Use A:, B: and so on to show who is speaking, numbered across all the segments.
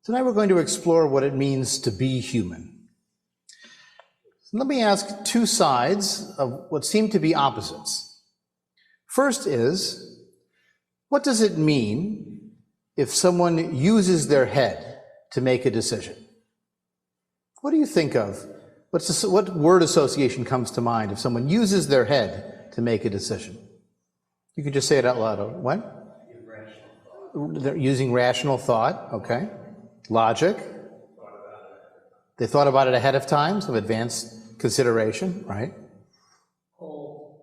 A: Tonight we're going to explore what it means to be human. Let me ask two sides of what seem to be opposites. First is, what does it mean if someone uses their head to make a decision? What do you think of? What word association comes to mind if someone uses their head to make a decision? You can just say it out loud. What? They're using rational thought, okay. Logic. They thought about it ahead of time, some advanced consideration, right?
B: Cold.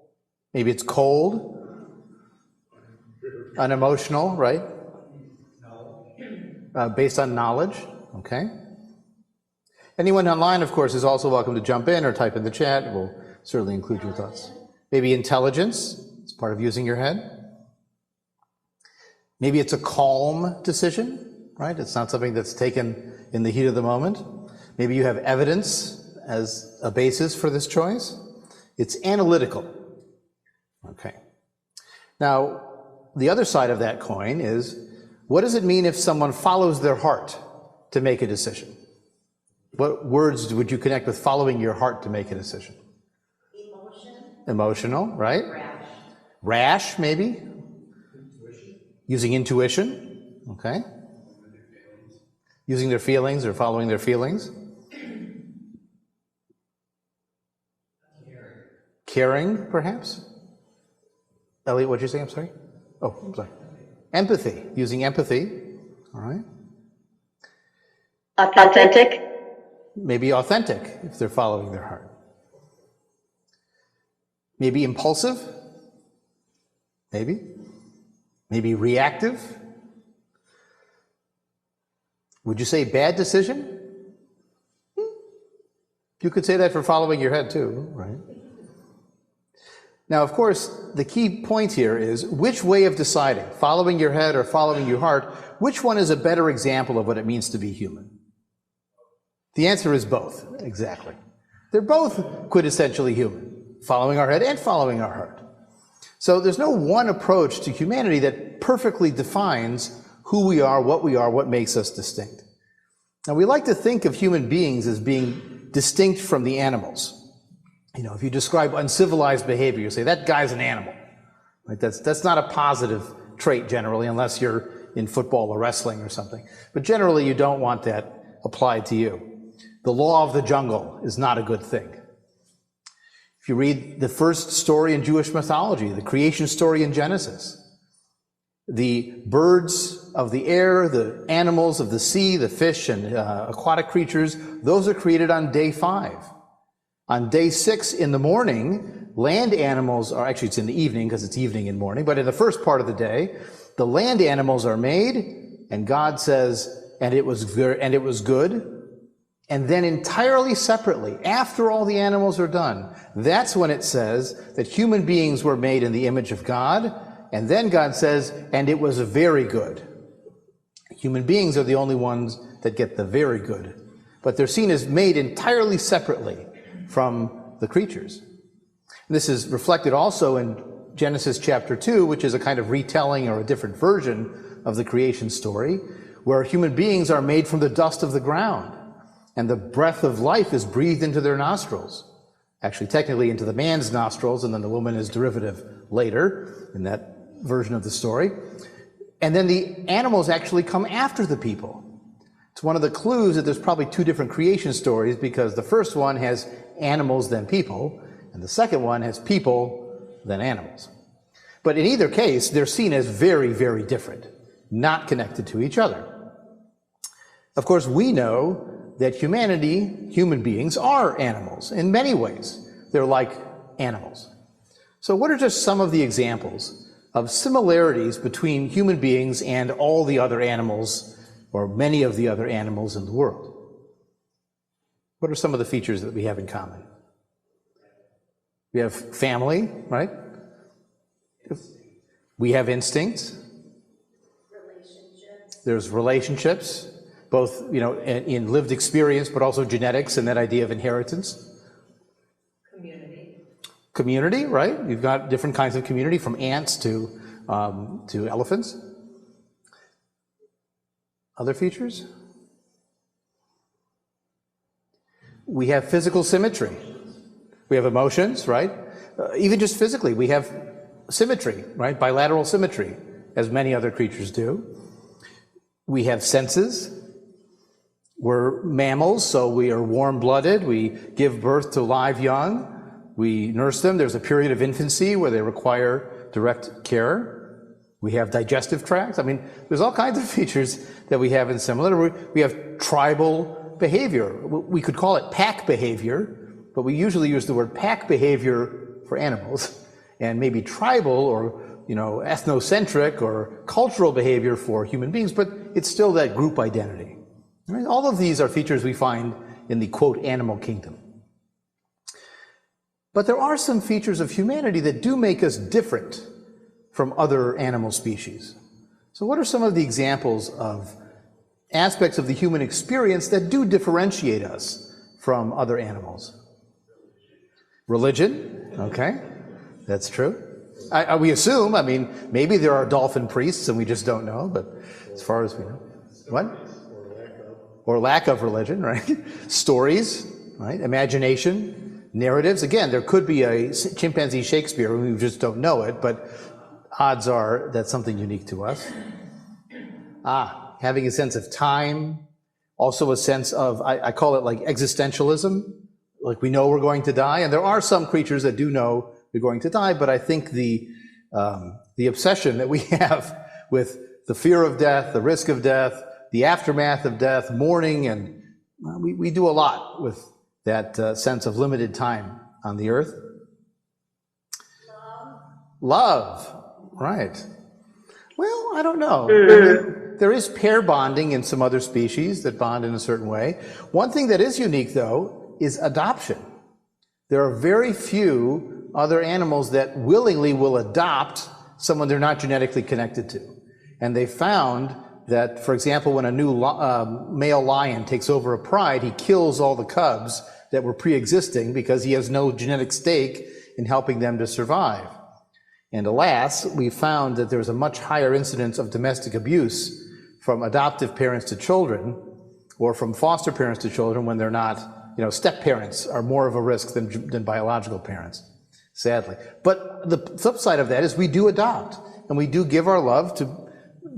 A: Maybe it's cold, unemotional, right? Based on knowledge, okay. Anyone online, of course, is also welcome to jump in or type in the chat. We'll certainly include your thoughts. Maybe intelligence, it's part of using your head. Maybe it's a calm decision. Right? It's not something that's taken in the heat of the moment. Maybe you have evidence as a basis for this choice. It's analytical. Okay. Now, the other side of that coin is, what does it mean if someone follows their heart to make a decision? What words would you connect with following your heart to make a decision?
B: Emotion.
A: Emotional, right?
B: Rash.
A: Rash, maybe? Intuition. Using intuition, okay. Using their feelings or following their feelings. Caring, perhaps? Elliot, what'd you say? I'm sorry? Oh, I'm sorry. Empathy, using empathy, all right.
C: Authentic.
A: Maybe authentic, if they're following their heart. Maybe impulsive, maybe. Maybe reactive. Would you say bad decision? You could say that for following your head too, right? Now, of course, the key point here is which way of deciding, following your head or following your heart, which one is a better example of what it means to be human? The answer is both, exactly. They're both quintessentially human, following our head and following our heart. So there's no one approach to humanity that perfectly defines who we are, what makes us distinct. Now, we like to think of human beings as being distinct from the animals. You know, if you describe uncivilized behavior, you say, that guy's an animal. Right? That's not a positive trait generally, unless you're in football or wrestling or something. But generally, you don't want that applied to you. The law of the jungle is not a good thing. If you read the first story in Jewish mythology, the creation story in Genesis, the birds of the air, the animals of the sea, the fish and aquatic creatures, those are created on day 5. On day 6 in the morning, land animals are, actually it's in the evening because it's evening and morning, but in the first part of the day, the land animals are made, and God says, and it was good. And then entirely separately, after all the animals are done, that's when it says that human beings were made in the image of God. And then God says, and it was very good. Human beings are the only ones that get the very good. But they're seen as made entirely separately from the creatures. This is reflected also in Genesis chapter 2, which is a kind of retelling or a different version of the creation story, where human beings are made from the dust of the ground, and the breath of life is breathed into their nostrils. Actually, technically into the man's nostrils, and then the woman is derivative later in that version of the story. And then the animals actually come after the people. It's one of the clues that there's probably 2 different creation stories, because the first one has animals then people, and the second one has people then animals. But in either case, they're seen as very, very different, not connected to each other. Of course, we know that human beings are animals in many ways. They're like animals. So what are just some of the examples of similarities between human beings and all the other animals, or many of the other animals in the world? What are some of the features that we have in common? We have family, right? We have instincts.
B: Relationships.
A: There's relationships, both, you know, in lived experience, but also genetics and that idea of inheritance. Community, right? You've got different kinds of community, from ants to elephants. Other features? We have physical symmetry. We have emotions, right? Even just physically, we have symmetry, right? Bilateral symmetry, as many other creatures do. We have senses. We're mammals, so we are warm-blooded. We give birth to live young. We nurse them. There's a period of infancy where they require direct care. We have digestive tracts. I mean, there's all kinds of features that we have in similar. We have tribal behavior. We could call it pack behavior, but we usually use the word pack behavior for animals, and maybe tribal or ethnocentric or cultural behavior for human beings, but it's still that group identity. Right? All of these are features we find in the, quote, animal kingdom. But there are some features of humanity that do make us different from other animal species. So what are some of the examples of aspects of the human experience that do differentiate us from other animals? Religion, okay, that's true. We assume, I mean, maybe there are dolphin priests and we just don't know, but as far as we know. What? Or lack of religion, right? Stories, right? Imagination, narratives. Again, there could be a chimpanzee Shakespeare, we just don't know it, but odds are that's something unique to us. Having a sense of time, also a sense of, I call it like existentialism, like we know we're going to die, and there are some creatures that do know we're going to die, but I think the obsession that we have with the fear of death, the risk of death, the aftermath of death, mourning, and we do a lot with that sense of limited time on the earth. Love, right. Well, I don't know. There is pair bonding in some other species that bond in a certain way. One thing that is unique, though, is adoption. There are very few other animals that willingly will adopt someone they're not genetically connected to. And they found that, for example, when a new male lion takes over a pride, he kills all the cubs that were pre-existing because he has no genetic stake in helping them to survive. And alas, we found that there's a much higher incidence of domestic abuse from adoptive parents to children or from foster parents to children when they're not, step parents are more of a risk than biological parents, sadly. But the flip side of that is we do adopt and we do give our love to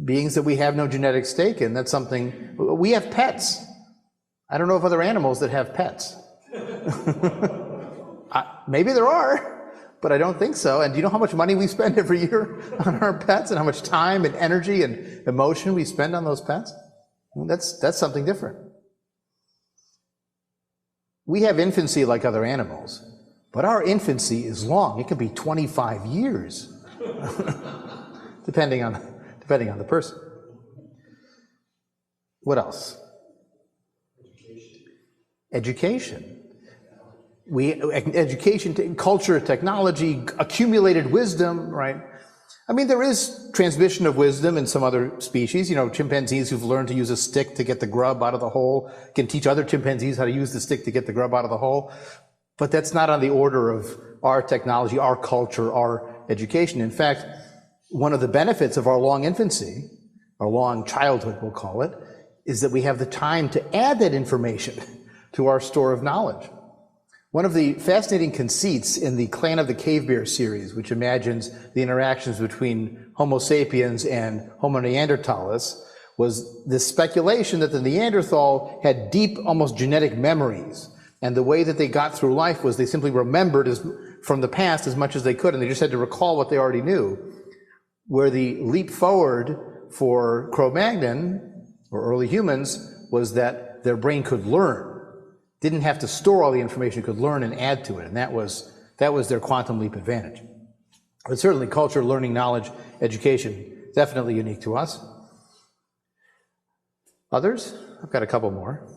A: beings that we have no genetic stake in. That's something, we have pets. I don't know of other animals that have pets. Maybe there are, but I don't think so. And do you know how much money we spend every year on our pets and how much time and energy and emotion we spend on those pets? Well, that's something different. We have infancy like other animals, but our infancy is long. It can be 25 years, depending on the person. What else? Education. Education, culture, technology, accumulated wisdom, right? I mean, there is transmission of wisdom in some other species. Chimpanzees who've learned to use a stick to get the grub out of the hole can teach other chimpanzees how to use the stick to get the grub out of the hole. But that's not on the order of our technology, our culture, our education. In fact, one of the benefits of our long infancy, our long childhood, we'll call it, is that we have the time to add that information to our store of knowledge. One of the fascinating conceits in the Clan of the Cave Bear series, which imagines the interactions between Homo sapiens and Homo neanderthalis, was this speculation that the Neanderthal had deep, almost genetic memories. And the way that they got through life was they simply remembered from the past as much as they could, and they just had to recall what they already knew. Where the leap forward for Cro-Magnon, or early humans, was that their brain could learn. Didn't have to store all the information, could learn and add to it, and that was their quantum leap advantage. But certainly culture, learning, knowledge, education, definitely unique to us. Others? I've got a couple more.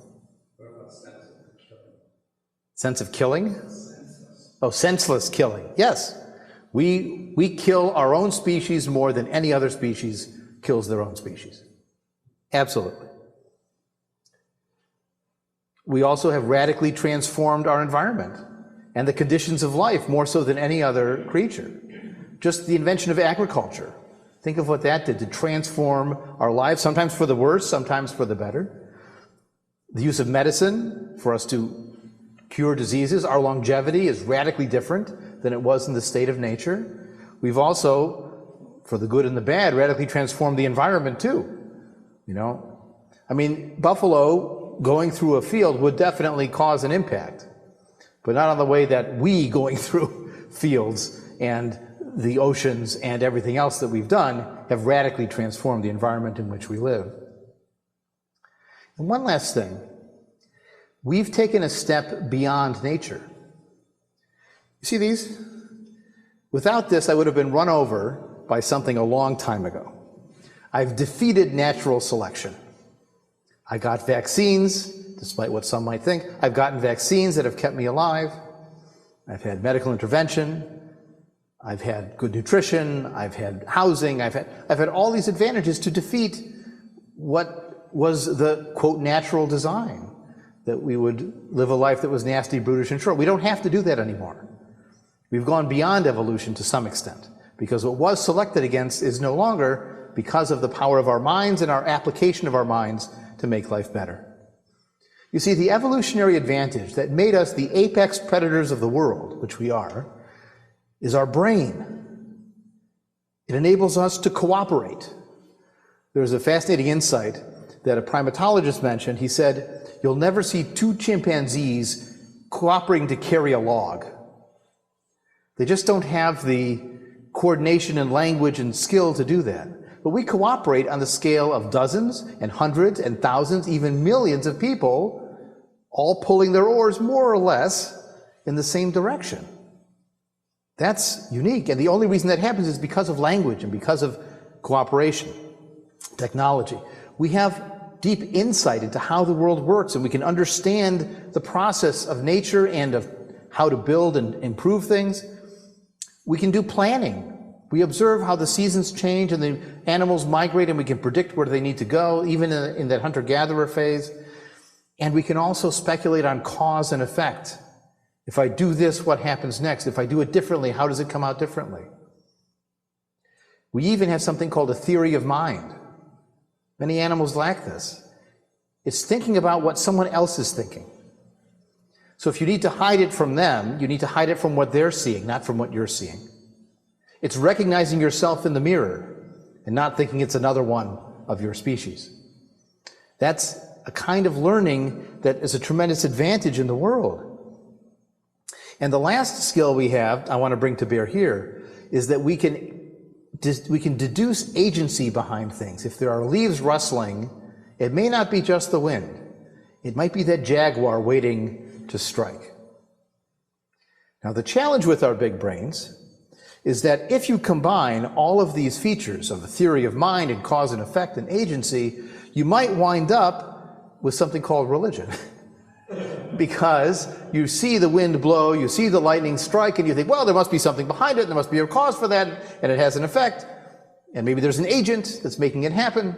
A: Sense of killing? Oh, senseless killing. Yes. We kill our own species more than any other species kills their own species. Absolutely. We also have radically transformed our environment and the conditions of life more so than any other creature. Just the invention of agriculture. Think of what that did to transform our lives, sometimes for the worse, sometimes for the better. The use of medicine for us to cure diseases. Our longevity is radically different than it was in the state of nature. We've also, for the good and the bad, radically transformed the environment too. I mean, buffalo going through a field would definitely cause an impact, but not on the way that we going through fields and the oceans and everything else that we've done have radically transformed the environment in which we live. And one last thing, we've taken a step beyond nature. You see these? Without this, I would have been run over by something a long time ago. I've defeated natural selection. I got vaccines, despite what some might think. I've gotten vaccines that have kept me alive. I've had medical intervention. I've had good nutrition. I've had housing. I've had all these advantages to defeat what was the, quote, natural design, that we would live a life that was nasty, brutish, and short. We don't have to do that anymore. We've gone beyond evolution to some extent, because what was selected against is no longer, because of the power of our minds and our application of our minds to make life better. You see, the evolutionary advantage that made us the apex predators of the world, which we are, is our brain. It enables us to cooperate. There's a fascinating insight that a primatologist mentioned. He said, you'll never see two chimpanzees cooperating to carry a log. They just don't have the coordination and language and skill to do that. But we cooperate on the scale of dozens and hundreds and thousands, even millions of people, all pulling their oars more or less in the same direction. That's unique, and the only reason that happens is because of language and because of cooperation, technology. We have deep insight into how the world works, and we can understand the process of nature and of how to build and improve things. We can do planning. We observe how the seasons change and the animals migrate, and we can predict where they need to go, even in that hunter-gatherer phase. And we can also speculate on cause and effect. If I do this, what happens next? If I do it differently, how does it come out differently? We even have something called a theory of mind. Many animals lack this. It's thinking about what someone else is thinking. So if you need to hide it from them, you need to hide it from what they're seeing, not from what you're seeing. It's recognizing yourself in the mirror and not thinking it's another one of your species. That's a kind of learning that is a tremendous advantage in the world. And the last skill we have, I want to bring to bear here, is that we can deduce agency behind things. If there are leaves rustling, it may not be just the wind. It might be that jaguar waiting to strike. Now, the challenge with our big brains is that if you combine all of these features of a theory of mind and cause and effect and agency, you might wind up with something called religion. Because you see the wind blow, you see the lightning strike, and you think, well, there must be something behind it, and there must be a cause for that, and it has an effect, and maybe there's an agent that's making it happen.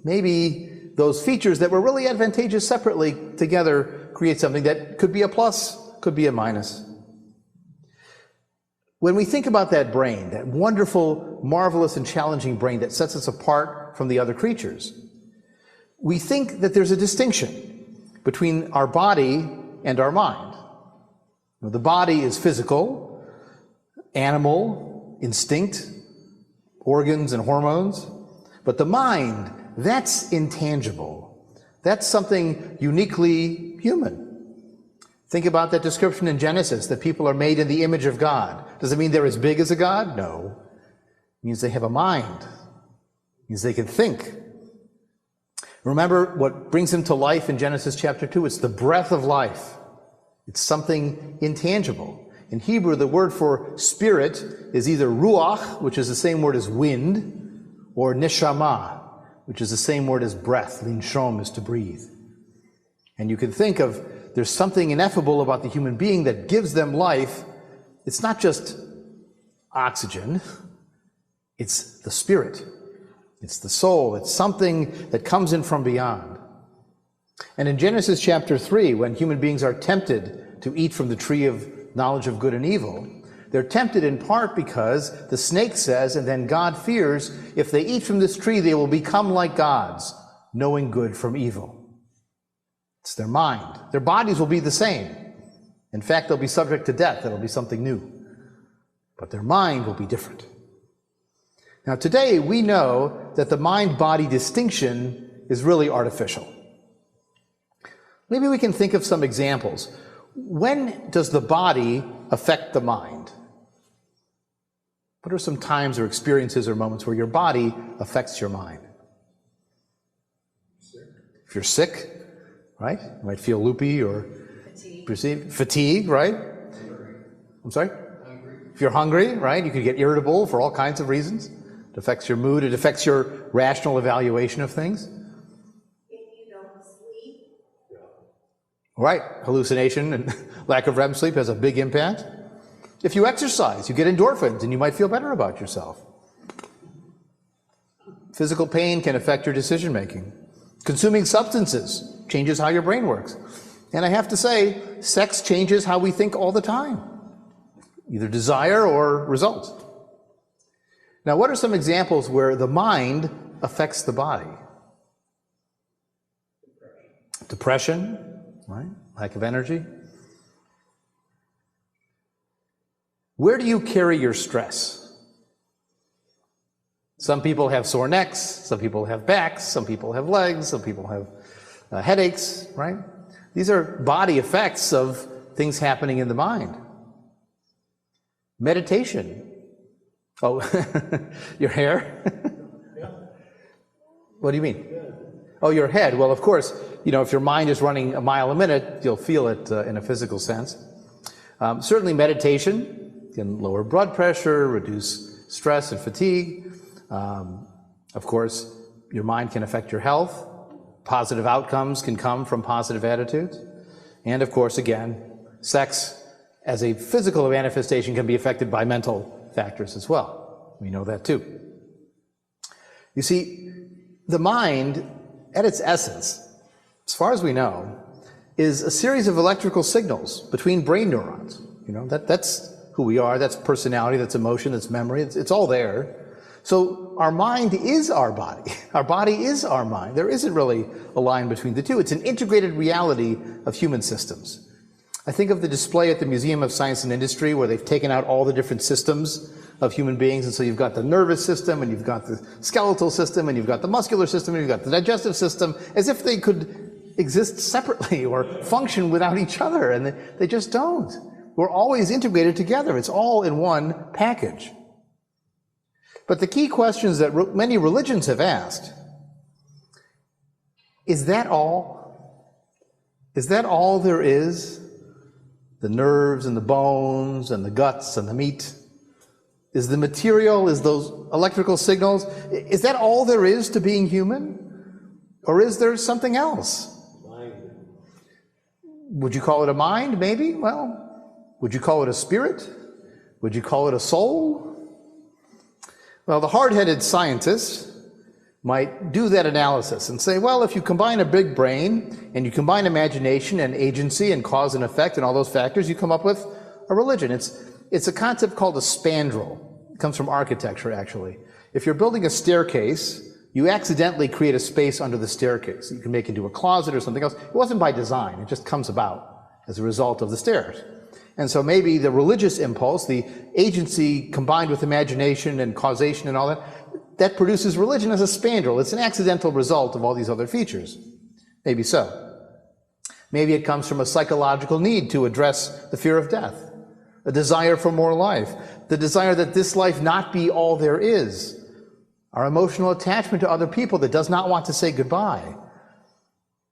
A: Maybe those features that were really advantageous separately together create something that could be a plus, could be a minus. When we think about that brain, that wonderful, marvelous, and challenging brain that sets us apart from the other creatures, we think that there's a distinction between our body and our mind. The body is physical, animal, instinct, organs and hormones, but the mind, that's intangible. That's something uniquely human. Think about that description in Genesis, that people are made in the image of God. Does it mean they're as big as a God? No. It means they have a mind. It means they can think. Remember what brings him to life in Genesis chapter 2? It's the breath of life. It's something intangible. In Hebrew, the word for spirit is either ruach, which is the same word as wind, or neshama, which is the same word as breath. Linshom is to breathe. And you can think of, there's something ineffable about the human being that gives them life. It's not just oxygen, it's the spirit. It's the soul. It's something that comes in from beyond. And in Genesis chapter 3, when human beings are tempted to eat from the tree of knowledge of good and evil, they're tempted in part because the snake says, and then God fears, if they eat from this tree, they will become like gods, knowing good from evil. It's their mind. Their bodies will be the same. In fact, they'll be subject to death. It'll be something new. But their mind will be different. Now, today we know that the mind-body distinction is really artificial. Maybe we can think of some examples. When does the body affect the mind? What are some times or experiences or moments where your body affects your mind? If you're sick, right? You might feel loopy or fatigue, right? I'm sorry? If you're hungry, right? You could get irritable for all kinds of reasons. It affects your mood. It affects your rational evaluation of things.
B: If you don't sleep.
A: Right. Hallucination and lack of REM sleep has a big impact. If you exercise, you get endorphins and you might feel better about yourself. Physical pain can affect your decision making. Consuming substances changes how your brain works. And I have to say, sex changes how we think all the time. Either desire or result. Now, what are some examples where the mind affects the body? Depression, right? Lack of energy. Where do you carry your stress? Some people have sore necks, some people have backs, some people have legs, some people have headaches, right? These are body effects of things happening in the mind. Meditation. Oh, your hair? What do you mean? Oh, your head. Well, of course, if your mind is running a mile a minute, you'll feel it in a physical sense. Certainly meditation can lower blood pressure, reduce stress and fatigue. Of course, your mind can affect your health. Positive outcomes can come from positive attitudes. And of course, again, sex as a physical manifestation can be affected by mental factors as well. We know that too. You see, the mind, at its essence, as far as we know, is a series of electrical signals between brain neurons. That's who we are, that's personality, that's emotion, that's memory, it's all there. So our mind is our body. Our body is our mind. There isn't really a line between the two. It's an integrated reality of human systems. I think of the display at the Museum of Science and Industry where they've taken out all the different systems of human beings, and so you've got the nervous system, and you've got the skeletal system, and you've got the muscular system, and you've got the digestive system, as if they could exist separately or function without each other, and they just don't. We're always integrated together. It's all in one package. But the key questions that many religions have asked, is that all? Is that all there is? The nerves and the bones and the guts and the meat? Is the material, is those electrical signals, is that all there is to being human? Or is there something else? Mind. Would you call it a mind, maybe? Well, would you call it a spirit? Would you call it a soul? Well, the hard-headed scientists might do that analysis and say, well, if you combine a big brain and you combine imagination and agency and cause and effect and all those factors, you come up with a religion. It's a concept called a spandrel. It comes from architecture, actually. If you're building a staircase, you accidentally create a space under the staircase. You can make it into a closet or something else. It wasn't by design. It just comes about as a result of the stairs. And so maybe the religious impulse, the agency combined with imagination and causation and all that produces religion as a spandrel. It's an accidental result of all these other features. Maybe so. Maybe it comes from a psychological need to address the fear of death, a desire for more life, the desire that this life not be all there is, our emotional attachment to other people that does not want to say goodbye,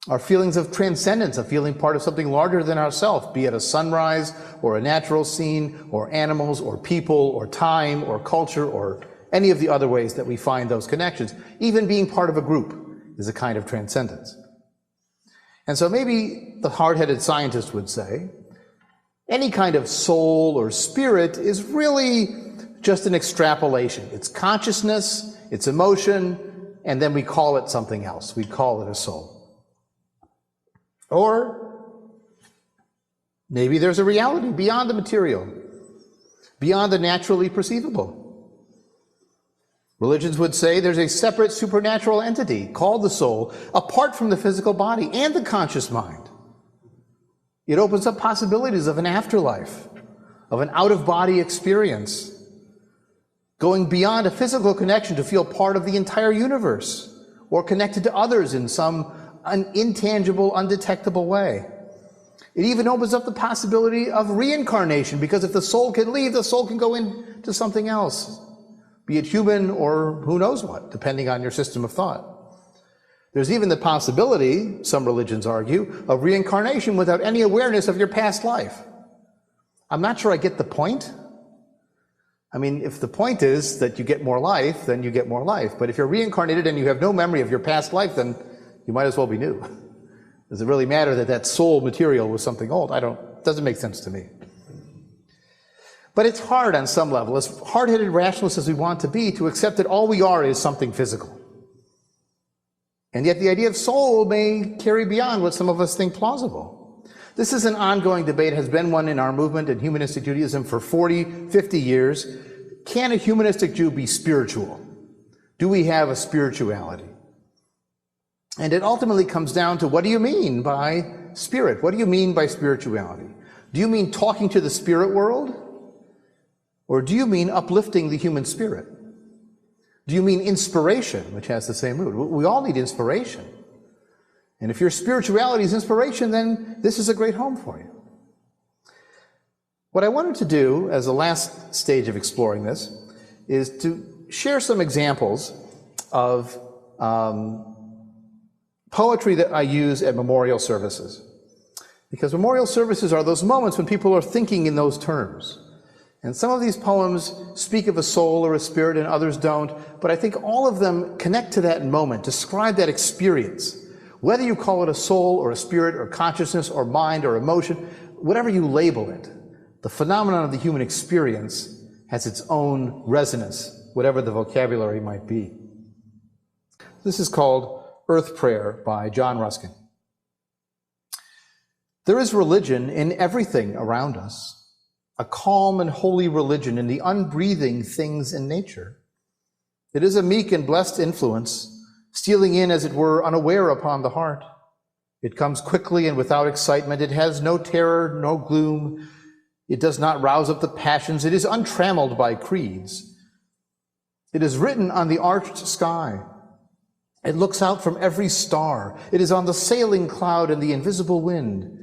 A: our feelings of transcendence, of feeling part of something larger than ourselves, be it a sunrise or a natural scene or animals or people or time or culture or any of the other ways that we find those connections. Even being part of a group is a kind of transcendence. And so maybe the hard-headed scientist would say, any kind of soul or spirit is really just an extrapolation. It's consciousness, it's emotion, and then we call it something else. We call it a soul. Or maybe there's a reality beyond the material, beyond the naturally perceivable. Religions would say there's a separate supernatural entity called the soul, apart from the physical body and the conscious mind. It opens up possibilities of an afterlife, of an out-of-body experience, going beyond a physical connection to feel part of the entire universe or connected to others in some intangible, undetectable way. It even opens up the possibility of reincarnation, because if the soul can leave, the soul can go into something else, be it human or who knows what, depending on your system of thought. There's even the possibility, some religions argue, of reincarnation without any awareness of your past life. I'm not sure I get the point. I mean, if the point is that you get more life, then you get more life. But if you're reincarnated and you have no memory of your past life, then you might as well be new. Does it really matter that that soul material was something old? Doesn't make sense to me. But it's hard on some level, as hard-headed rationalists as we want to be, to accept that all we are is something physical. And yet the idea of soul may carry beyond what some of us think plausible. This is an ongoing debate, has been one in our movement in humanistic Judaism for 40, 50 years. Can a humanistic Jew be spiritual? Do we have a spirituality? And it ultimately comes down to, what do you mean by spirit? What do you mean by spirituality? Do you mean talking to the spirit world? Or do you mean uplifting the human spirit? Do you mean inspiration, which has the same root? We all need inspiration. And if your spirituality is inspiration, then this is a great home for you. What I wanted to do as a last stage of exploring this is to share some examples of poetry that I use at memorial services. Because memorial services are those moments when people are thinking in those terms. And some of these poems speak of a soul or a spirit and others don't, but I think all of them connect to that moment, describe that experience. Whether you call it a soul or a spirit or consciousness or mind or emotion, whatever you label it, the phenomenon of the human experience has its own resonance, whatever the vocabulary might be. This is called Earth Prayer by John Ruskin. There is religion in everything around us, a calm and holy religion in the unbreathing things in nature. It is a meek and blessed influence, stealing in, as it were, unaware upon the heart. It comes quickly and without excitement. It has no terror, no gloom. It does not rouse up the passions. It is untrammeled by creeds. It is written on the arched sky. It looks out from every star. It is on the sailing cloud and the invisible wind.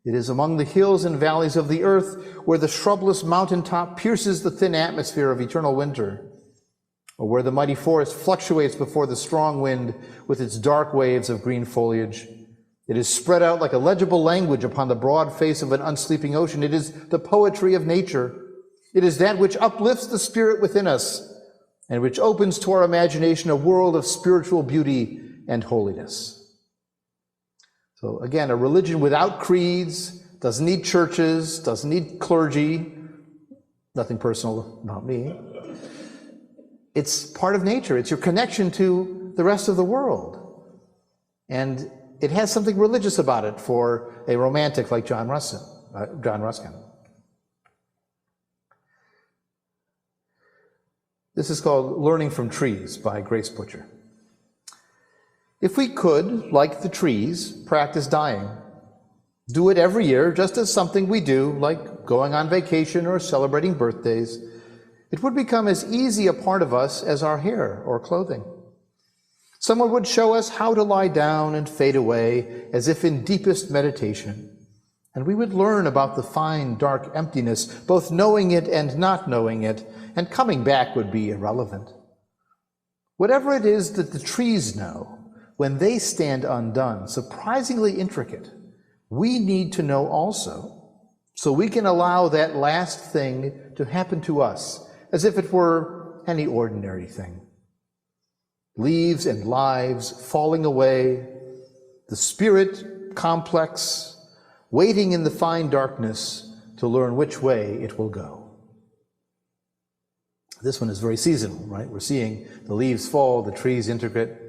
A: It is among the hills and valleys of the earth, where the shrubless mountaintop pierces the thin atmosphere of eternal winter, or where the mighty forest fluctuates before the strong wind with its dark waves of green foliage. It is spread out like a legible language upon the broad face of an unsleeping ocean. It is the poetry of nature. It is that which uplifts the spirit within us and which opens to our imagination a world of spiritual beauty and holiness. So again, a religion without creeds, doesn't need churches, doesn't need clergy, nothing personal about me. It's part of nature. It's your connection to the rest of the world. And it has something religious about it for a romantic like John Ruskin. This is called Learning from Trees by Grace Butcher. If we could, like the trees, practice dying, do it every year just as something we do, like going on vacation or celebrating birthdays, it would become as easy a part of us as our hair or clothing. Someone would show us how to lie down and fade away as if in deepest meditation, and we would learn about the fine, dark emptiness, both knowing it and not knowing it, and coming back would be irrelevant. Whatever it is that the trees know, when they stand undone, surprisingly intricate, we need to know also, so we can allow that last thing to happen to us as if it were any ordinary thing. Leaves and lives falling away, the spirit complex, waiting in the fine darkness to learn which way it will go. This one is very seasonal, right? We're seeing the leaves fall, the trees intricate.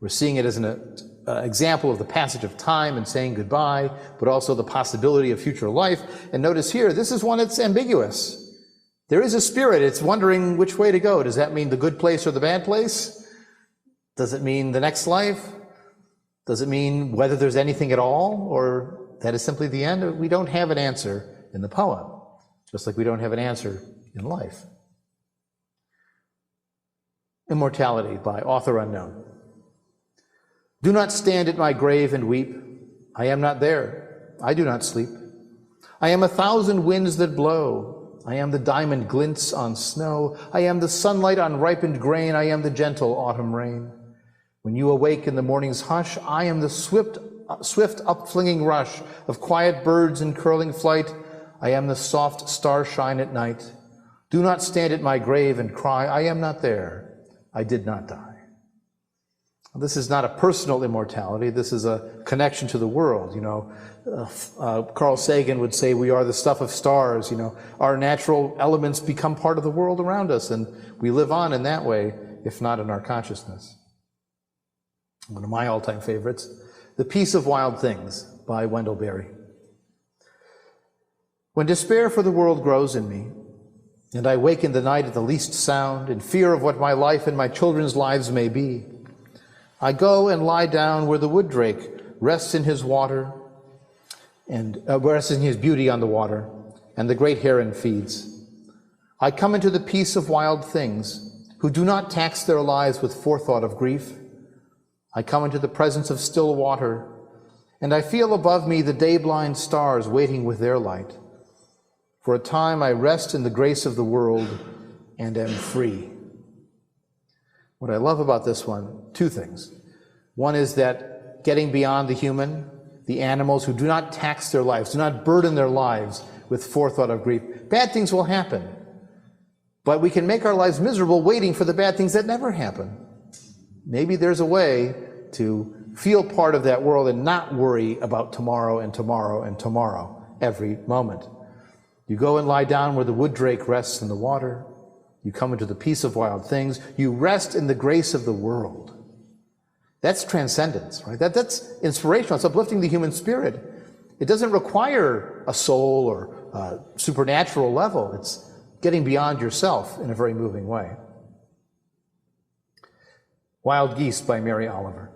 A: We're seeing it as an example of the passage of time and saying goodbye, but also the possibility of future life. And notice here, this is one that's ambiguous. There is a spirit, it's wondering which way to go. Does that mean the good place or the bad place? Does it mean the next life? Does it mean whether there's anything at all? Or That is simply the end. We don't have an answer in the poem, just like we don't have an answer in life. Immortality by author unknown. Do not stand at my grave and weep. I am not there. I do not sleep. I am 1,000 winds that blow. I am the diamond glints on snow. I am the sunlight on ripened grain. I am the gentle autumn rain. When you awake in the morning's hush, I am the swift upflinging rush of quiet birds in curling flight. I am the soft starshine at night. Do not stand at my grave and cry, I am not there. I did not die. This is not a personal immortality. This is a connection to the world. Carl Sagan would say we are the stuff of stars. Our natural elements become part of the world around us, and we live on in that way, if not in our consciousness. One of my all-time favorites, The Peace of Wild Things by Wendell Berry. When despair for the world grows in me, and I wake in the night at the least sound, in fear of what my life and my children's lives may be, I go and lie down where the wood drake rests in his water, and rests in his beauty on the water, and the great heron feeds. I come into the peace of wild things, who do not tax their lives with forethought of grief. I come into the presence of still water, and I feel above me the day-blind stars waiting with their light. For a time I rest in the grace of the world and am free. What I love about this one, two things. One is that getting beyond the human, the animals who do not tax their lives, do not burden their lives with forethought of grief. Bad things will happen, but we can make our lives miserable waiting for the bad things that never happen. Maybe there's a way to feel part of that world and not worry about tomorrow and tomorrow and tomorrow every moment. You go and lie down where the wood drake rests in the water. You come into the peace of wild things. You rest in the grace of the world. That's transcendence, right? That's inspirational. It's uplifting the human spirit. It doesn't require a soul or a supernatural level. It's getting beyond yourself in a very moving way. Wild Geese by Mary Oliver.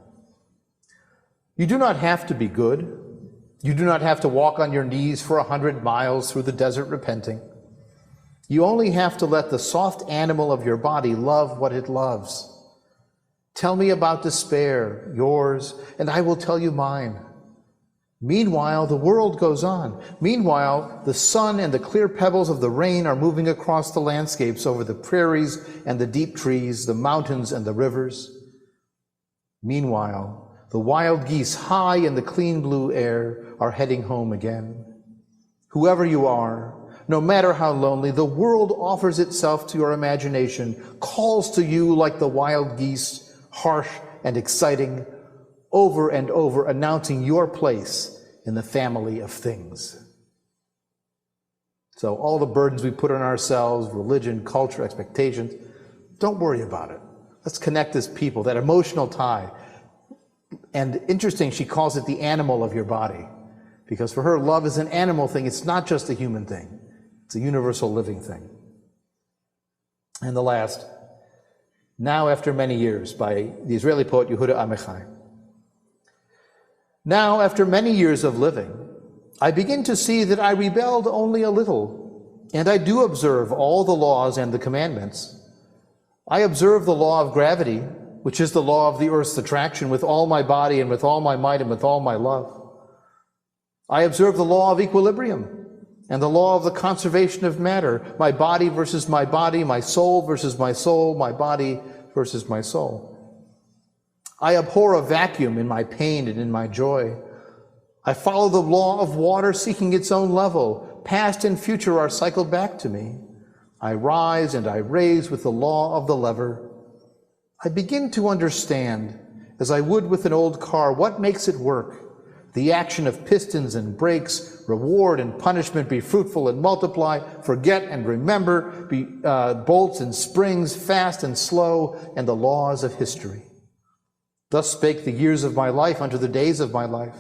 A: You do not have to be good. You do not have to walk on your knees for 100 miles through the desert repenting. You only have to let the soft animal of your body love what it loves. Tell me about despair, yours, and I will tell you mine. Meanwhile, the world goes on. Meanwhile, the sun and the clear pebbles of the rain are moving across the landscapes over the prairies and the deep trees, the mountains and the rivers. Meanwhile, the wild geese high in the clean blue air are heading home again. Whoever you are, no matter how lonely, the world offers itself to your imagination, calls to you like the wild geese, harsh and exciting, over and over announcing your place in the family of things. So all the burdens we put on ourselves, religion, culture, expectations, don't worry about it. Let's connect as people, that emotional tie. And interesting, she calls it the animal of your body, because for her, love is an animal thing. It's not just a human thing. It's a universal living thing. And the last, Now After Many Years by the Israeli poet Yehuda Amichai. Now, after many years of living, I begin to see that I rebelled only a little, and I do observe all the laws and the commandments. I observe the law of gravity, which is the law of the earth's attraction, with all my body and with all my might and with all my love. I observe the law of equilibrium and the law of the conservation of matter, my body versus my body, my soul versus my soul, my body versus my soul. I abhor a vacuum in my pain and in my joy. I follow the law of water seeking its own level. Past and future are cycled back to me. I rise and I raise with the law of the lever. I begin to understand, as I would with an old car, what makes it work. The action of pistons and brakes, reward and punishment, be fruitful and multiply, forget and remember, be bolts and springs, fast and slow, and the laws of history. Thus spake the years of my life unto the days of my life.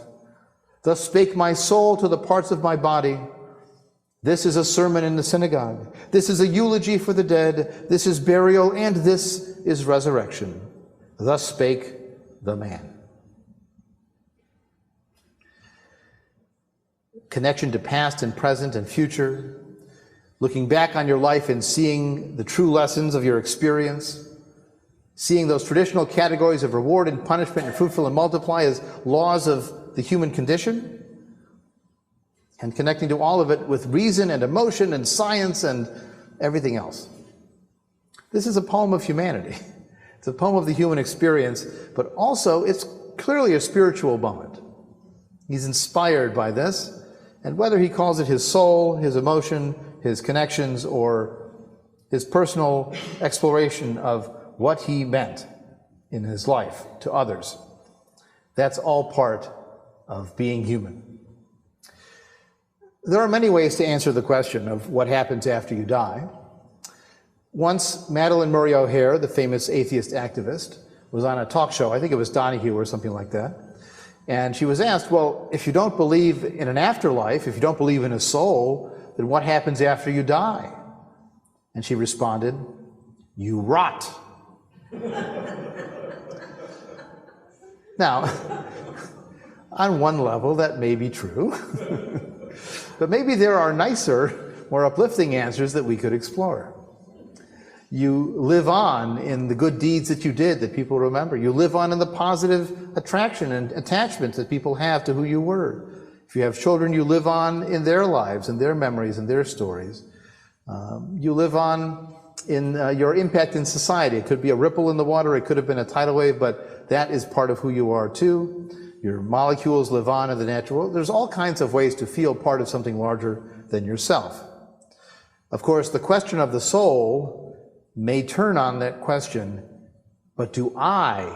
A: Thus spake my soul to the parts of my body. This is a sermon in the synagogue. This is a eulogy for the dead. This is burial, and this is resurrection. Thus spake the man. connection to past and present and future, looking back on your life and seeing the true lessons of your experience, seeing those traditional categories of reward and punishment and fruitful and multiply as laws of the human condition, and connecting to all of it with reason and emotion and science and everything else. This is a poem of humanity. It's a poem of the human experience, but also it's clearly a spiritual moment. He's inspired by this, and whether he calls it his soul, his emotion, his connections, or his personal exploration of what he meant in his life to others, that's all part of being human. There are many ways to answer the question of what happens after you die. Once, Madalyn Murray O'Hair, the famous atheist activist, was on a talk show, I think it was Donahue or something like that, and she was asked, well, if you don't believe in an afterlife, if you don't believe in a soul, then what happens after you die? And she responded, you rot. Now, on one level, that may be true, but maybe there are nicer, more uplifting answers that we could explore. You live on in the good deeds that you did that people remember. You live on in the positive attraction and attachment that people have to who you were. If you have children, you live on in their lives and their memories and their stories. You live on in your impact in society. It could be a ripple in the water, it could have been a tidal wave, but that is part of who you are too. Your molecules live on in the natural world. There's all kinds of ways to feel part of something larger than yourself. Of course, the question of the soul may turn on that question, but do I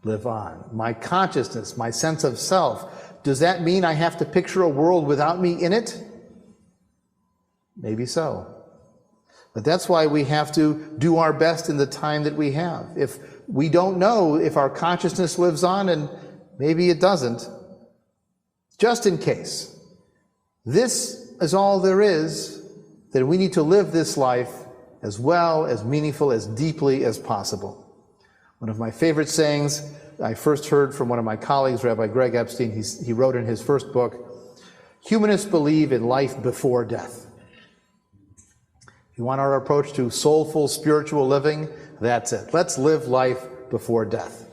A: live on? My consciousness, my sense of self, does that mean I have to picture a world without me in it? Maybe so. But that's why we have to do our best in the time that we have. If we don't know if our consciousness lives on, and maybe it doesn't, just in case, this is all there is, then we need to live this life as well, as meaningful, as deeply as possible. One of my favorite sayings I first heard from one of my colleagues, Rabbi Greg Epstein. He wrote in his first book, humanists believe in life before death. If you want our approach to soulful spiritual living, that's it. Let's live life before death.